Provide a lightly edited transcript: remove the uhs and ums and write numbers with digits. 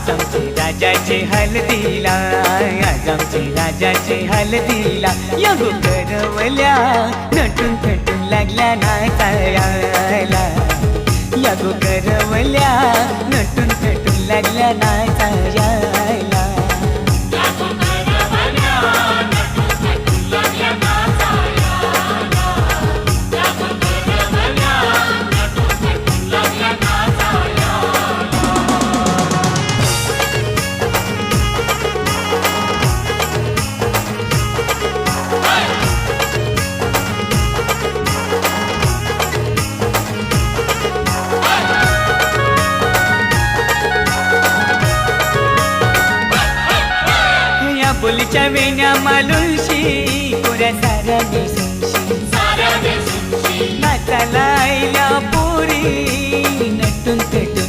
आमचे राजाचे हलदीला, आज आमचे राजाचे हलदीला, या गो करवल्या नटून थटून लागल्या नाचायला, या गो करवल्या नटून थटून लागल्या नाचायला. बोलीच्या वेण्या मालुशी पुऱ्या साऱ्या दिसूनशी, नाचायला आईला पोरी नटून थटून